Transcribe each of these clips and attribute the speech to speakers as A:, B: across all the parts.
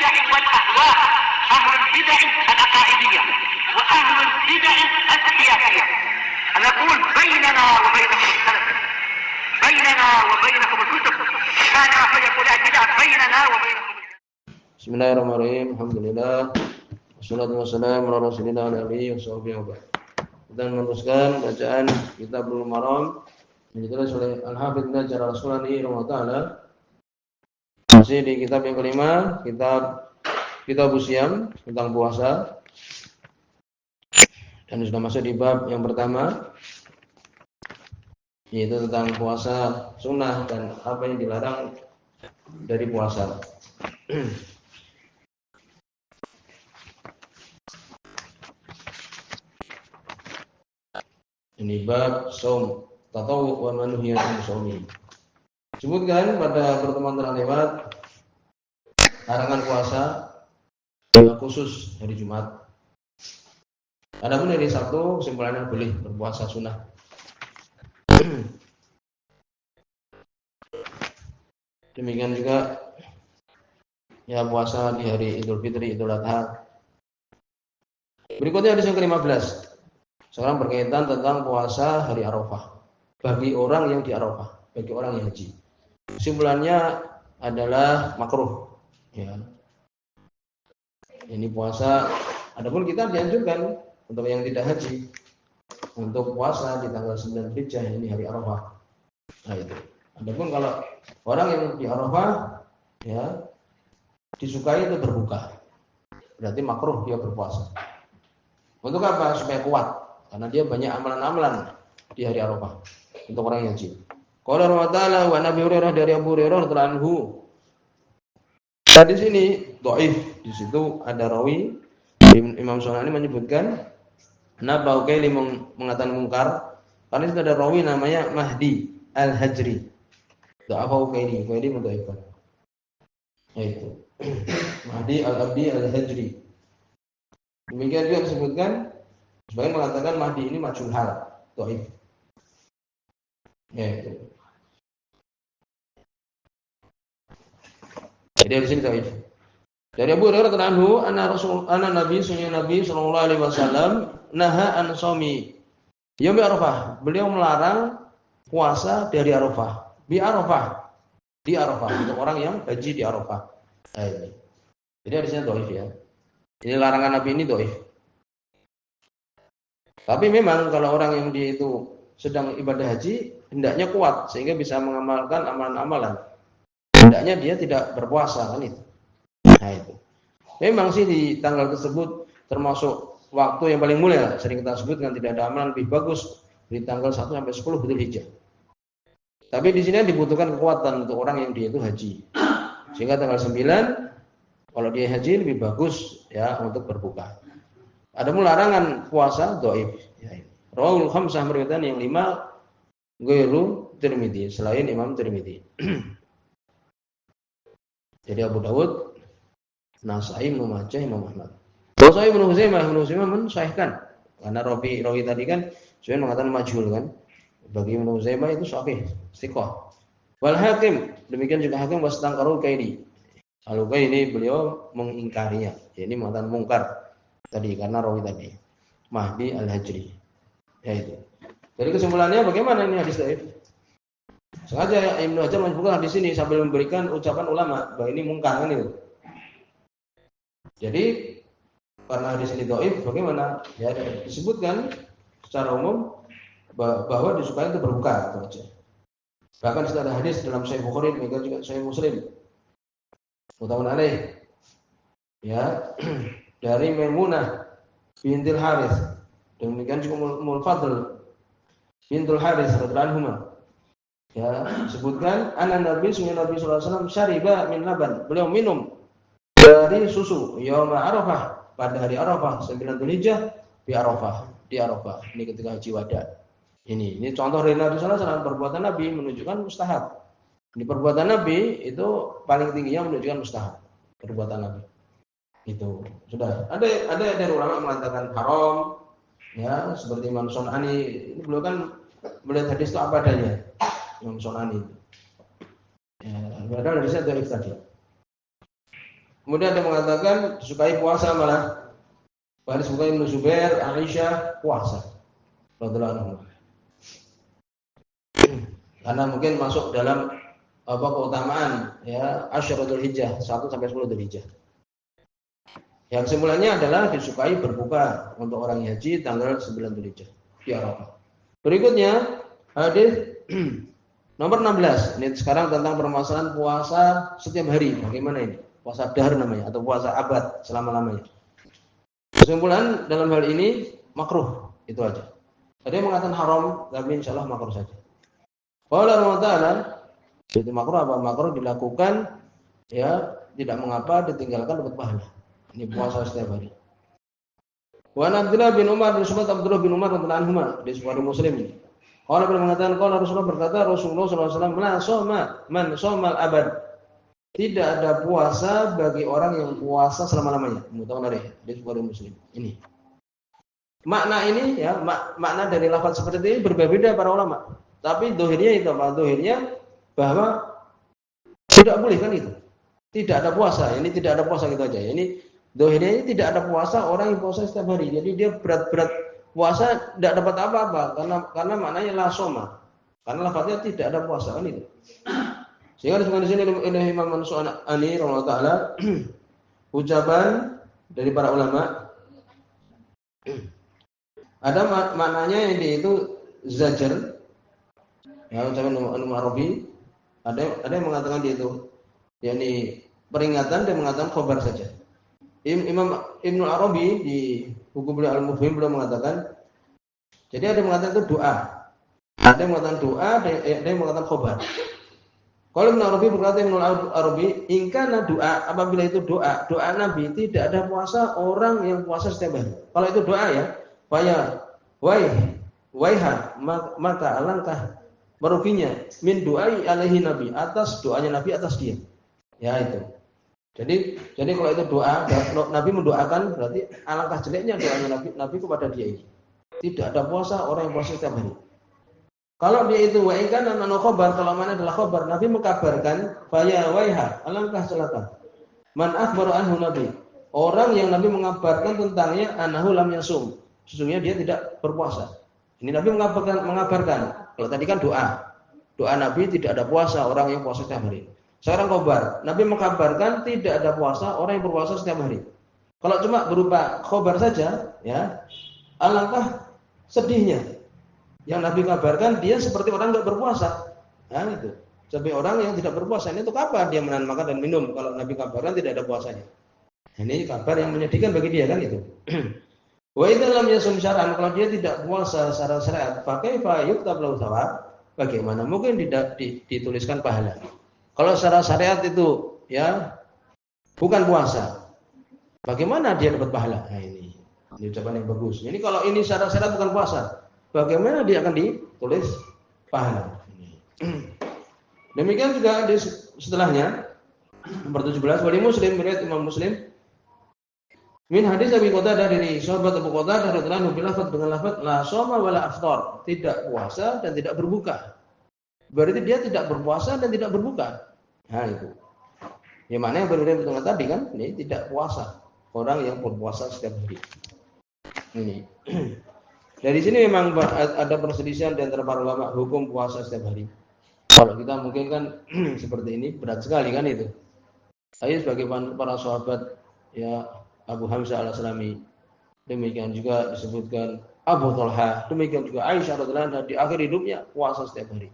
A: البدع والأهواء، أهل البدع العقائدية وأهل البدع السياسية. نقول بيننا وبينكم السلف، بيننا وبينكم الكتب، كان فيقول البدع بيننا وبينكم.
B: Bismillahirrahmanirrahim. Alhamdulillah. Wassalatu wassalamu ala Rasulillah wa alihi washabihi. Kita meneruskan bacaan Kitabul Maram yang ditulis oleh Al-Hafidz Ibnu Hajar Al-Asqalani rahimahullah. Masih di kitab yang kelima, kitab Usyam tentang puasa. Dan sudah masuk di bab yang pertama, yaitu tentang puasa sunnah dan apa yang dilarang dari puasa. Ini bab saum tatawwu wa manuhiyat an saumi. Sebutkan pada pertemuan terlewat larangan puasa khusus hari Jumat. Adapun hari Sabtu kesimpulannya boleh berpuasa sunnah. Demikian juga ya puasa di hari Idul Fitri, Idul Adha. Berikutnya hadis yang ke-15. Sekarang berkaitan tentang puasa hari Arafah bagi orang yang di Arafah, bagi orang yang haji. Kesimpulannya adalah makruh. Ya. Ini puasa. Adapun kita dianjurkan untuk yang tidak haji untuk puasa di tanggal 9 Dzulhijjah, ini hari Arafah. Nah itu. Adapun kalau orang yang di Arafah, ya disukai itu berbuka. Berarti makruh dia berpuasa. Untuk apa? Supaya kuat. Karena dia banyak amalan-amalan di hari Arafah untuk orang yang haji. Qala Allah Ta'ala wa Nabi Hurairah dari Abu Hurairah radhiyallahu anhu. Di sini dhaif, di situ ada rawi Imam Sunani menyebutkan Naba Ukaili mengatakan mungkar. Karena itu ada rawi namanya Mahdi Al-Hajri. Dha'afa Ukaili, Ukaili mudhaifan. Yaitu Mahdi Al-Abdi Al-Hajri. Demikian juga disebutkan sebagian mengatakan Mahdi ini majhul hal, dhaif. Ya itu. Jadi di sini dhaif. Dari Abu Hurairah radhiyallahu anhu, anna Nabi sallallahu alaihi wasallam naha an shaumi yaum Arafah. Beliau melarang puasa dari Arafah. Di Arafah untuk orang yang haji di Arafah. Nah, ini. Jadi di sini dhaif ya. Ini larangan Nabi ini dhaif. Tapi memang kalau orang yang dia itu sedang ibadah haji, hendaknya kuat sehingga bisa mengamalkan amalan-amalan. Hendaknya dia tidak berpuasa kan itu. Nah itu. Memang sih di tanggal tersebut termasuk waktu yang paling mulia. Sering kita sebutkan tidak ada amalan lebih bagus di tanggal 1 sampai 10 Dzulhijjah. Tapi di sini dibutuhkan kekuatan untuk orang yang dia itu haji. Sehingga tanggal 9 kalau dia haji lebih bagus ya untuk berbuka. Ada larangan puasa dhaif. Ya, Rawahul khamsah meriwayatkan yang 5 ghairu Tirmidzi, selain Imam Tirmidzi. Jadi Abu Dawud, Nasai, Ibnu Majah, Imam Ahmad. Sahih Ibnu Huzaimah mensahihkan karena rawi tadi kan saya mengatakan majhul kan. Bagi Ibnu Huzaimah itu sahih, thiqah. Wal Hakim, demikian juga Hakim wastangkaru Kaini. Al-Ukaini beliau mengingkarinya. Ini mengatakan mungkar. Tadi karena rawi tadi Mahdi Al-Hajri. Ya itu. Jadi kesimpulannya bagaimana ini hadis dhaif? Sengaja Ibnu Hajar menyebutkan di sini sambil memberikan ucapan ulama bahwa ini mungkar kan itu. Jadi karena hadis ini dhaif bagaimana? Ya disebutkan secara umum bahwa disukai untuk berbuka itu aja. Bahkan sudah ada hadis dalam Sahih Bukhari dan juga Sahih Muslim. Muttafaqun alaih. Ya. Dari Maimunah bintul Harits, demikian juga Mulfadl bintul Harits radhiyallahu anhuma. Ya, disebutkan Nabi sallallahu alaihi wasallam syariba min laban. Beliau minum dari susu yaum Arafah pada hari Arafah 9 Dzulhijjah di Arafah. Ini ketika haji wada. Ini contoh dari Nabi sallallahu alaihi wasallam, perbuatan Nabi menunjukkan mustahab. Ini perbuatan Nabi itu paling tingginya menunjukkan mustahab. Perbuatan Nabi. Itu sudah ada dari ulama mengatakan haram ya seperti Imam Sunani. Ini beliau kan melihat hadis itu apa adanya Imam Sunani ya, padahal hadisnya dhaif tadi Kemudian ada yang mengatakan disukai puasa malah. Bahkan disukai Ibnu Zubair, Aisyah puasa. Radhiyallahu anhu. Karena mungkin masuk dalam keutamaan ya Asyratul Hijjah 1 sampai 10 Dzulhijjah. Yang kesimpulannya adalah disukai berbuka untuk orang haji tanggal 9 Dzulhijjah di Arafah. Berikutnya hadis nomor 16. Ini sekarang tentang permasalahan puasa setiap hari. Bagaimana ini? Puasa dahr namanya atau puasa abad selama-lamanya. Kesimpulan dalam hal ini makruh, itu aja. Ada yang mengatakan haram, tapi insyaallah makruh saja. Qala Allah Ta'ala, itu makruh apa? Makruh dilakukan ya tidak mengapa, ditinggalkan dapat pahala. Ini puasa setiap hari. Wa Abdullah bin Umar bin Subhat Abdullah bin Umar radhiyallahu anhu di Sahih Muslim ini. Qala beliau mengatakan qala Rasulullah berkata Rasulullah sallallahu alaihi wasallam la shoma man shomal abad. Tidak ada puasa bagi orang yang puasa selama-lamanya. Mutawalli di Sahih Muslim. Ini. Makna ini ya, makna dari lafaz seperti ini berbeda para ulama. Tapi dohirnya itu apa? Dohirnya bahwa tidak boleh kan itu. Tidak ada puasa. Ini tidak ada puasa gitu aja. Ini dohirnya ini tidak ada puasa orang yang puasa setiap hari. Jadi dia berat-berat puasa tidak dapat apa-apa karena maknanya la soma. Karena lafaznya tidak ada puasa kan itu. Sehingga di sini oleh Imam Mansur Ani rahimahullah taala ucapan dari para ulama ada maknanya itu zajar. Ya, ucapan Arabi ada yang mengatakan dia itu yakni peringatan dan mengatakan khabar saja. Imam Ibnu Arabi di buku beliau Al-Mufhim beliau mengatakan jadi ada yang mengatakan itu doa. Ada yang mengatakan doa, ada yang mengatakan khabar. Kalau Ibnu Arabi berkata Ibnu Arabi, ingkana doa, apabila itu doa Nabi tidak ada puasa orang yang puasa setiap hari. Kalau itu doa ya, waiha maka alangkah meruginya min doai alaihi Nabi atas doanya Nabi atas dia. Ya itu. Jadi kalau itu doa Nabi mendoakan berarti alangkah jeleknya doanya Nabi kepada dia ini. Tidak ada puasa orang yang puasa setiap hari. Kalau dia itu waikan dan khabar, kalau mana adalah khabar, Nabi mengkabarkan faya waiha, alangkah celaka. Man akhbaru anhu Nabi. Orang yang Nabi mengabarkan tentangnya anahu lam yasum. Sesungguhnya dia tidak berpuasa. Ini Nabi mengabarkan. Kalau tadi kan doa. Doa Nabi tidak ada puasa orang yang puasa setiap hari. Sekarang khabar, Nabi mengkabarkan tidak ada puasa orang yang berpuasa setiap hari. Kalau cuma berupa khabar saja, ya, alangkah sedihnya. Yang Nabi kabarkan dia seperti orang tidak berpuasa. Nah, itu. Seperti orang yang tidak berpuasa. Ini untuk apa dia menahan makan dan minum kalau Nabi kabarkan tidak ada puasanya. Ini kabar yang menyedihkan bagi dia kan itu. Wa idza lam yasum syar'an, kalau dia tidak puasa secara syariat, fa kaifa yuktab lahu thawab? Bagaimana mungkin tidak dituliskan pahala? Kalau secara syariat itu ya bukan puasa. Bagaimana dia dapat pahala? Nah, ini ucapan yang bagus. Ini kalau ini secara syariat bukan puasa, bagaimana dia akan ditulis pahala? Demikian juga di setelahnya nomor 17 wali Muslim melihat Imam Muslim min hadis Abi Qatadah dari sahabat Abu Qatadah radhiyallahu anhu bilafaz dengan lafaz la shoma wala aftar, tidak puasa dan tidak berbuka. Berarti dia tidak berpuasa dan tidak berbuka. Nah itu. Yang mana yang berbeda dengan tadi kan, ini tidak puasa. Orang yang berpuasa setiap hari. Ini. Dari sini memang ada perselisihan di antara para ulama hukum puasa setiap hari. Kalau kita mungkin kan seperti ini berat sekali kan itu. Saya sebagai para sahabat ya Abu Hamzah Al-Aslami, demikian juga disebutkan Abu Thalha, demikian juga Aisyah radhiyallahu anha di akhir hidupnya puasa setiap hari.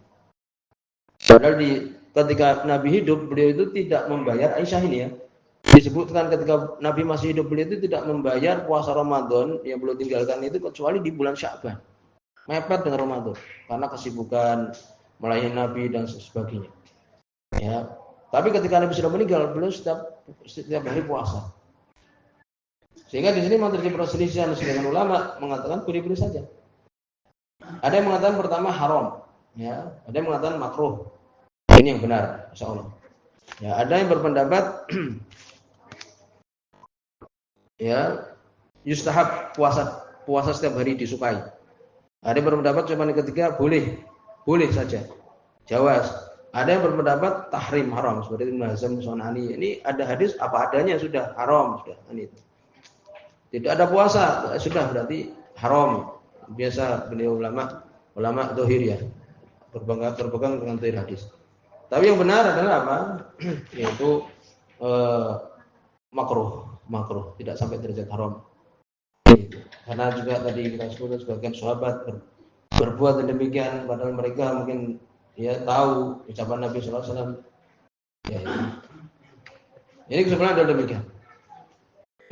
B: Padahal ketika Nabi hidup beliau itu tidak membayar Aisyah ini ya. Disebutkan ketika Nabi masih hidup beliau itu tidak membayar puasa Ramadan yang beliau tinggalkan itu kecuali di bulan Sya'ban. Mepet dengan Ramadan karena kesibukan melayani Nabi dan sebagainya. Ya. Tapi ketika Nabi sudah meninggal beliau setiap hari puasa. Sehingga di sini memang terjadi perselisihan sebagian ulama mengatakan boleh-boleh saja. Ada yang mengatakan pertama haram, ya. Ada yang mengatakan makruh. Ini yang benar, insyaallah. Ya, ada yang berpendapat ya yustahab puasa setiap hari disukai. Ada yang berpendapat cuma yang ketiga boleh saja. Jawaz. Ada yang berpendapat tahrim haram seperti Ibnu Hazm, Sunani. Ini ada hadis apa adanya sudah haram sudah ini. Tidak ada puasa sudah berarti haram. Biasa beliau ulama zahir ya. Berpegang dengan zahir hadis. Tapi yang benar adalah apa? Yaitu makruh, tidak sampai derajat haram. Karena juga tadi kita sebutkan sebagian sahabat berbuat demikian padahal mereka mungkin ya tahu ucapan Nabi sallallahu alaihi wasallam. Ya. Ini kesimpulan adalah demikian.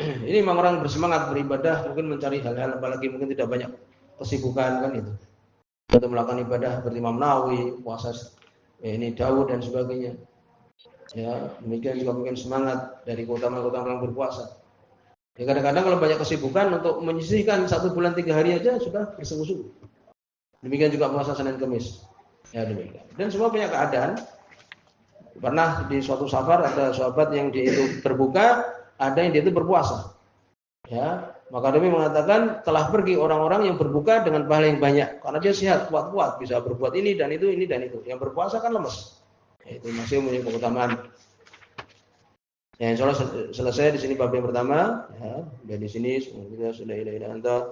B: Ini memang orang bersemangat beribadah mungkin mencari hal-hal apalagi mungkin tidak banyak kesibukan kan itu. Untuk melakukan ibadah seperti Imam Nawawi, puasa ini Daud dan sebagainya. Ya, demikian juga mungkin semangat dari keutamaan-keutamaan orang berpuasa. Ya kadang-kadang kalau banyak kesibukan untuk menyisihkan 1 bulan 3 hari aja sudah bersungguh-sungguh. Demikian juga puasa Senin Kamis. Ya demikian. Dan semua punya keadaan. Pernah di suatu safar ada sahabat yang dia itu berbuka, ada yang dia itu berpuasa. Ya, maka Nabi mengatakan telah pergi orang-orang yang berbuka dengan pahala yang banyak karena dia sehat, kuat-kuat, bisa berbuat ini dan itu. Yang berpuasa kan lemes. Ya, itu masih mempunyai keutamaan. Ya, insyaallah selesai di sini bab yang pertama. Ya, dan di sini kita sudah ila anta.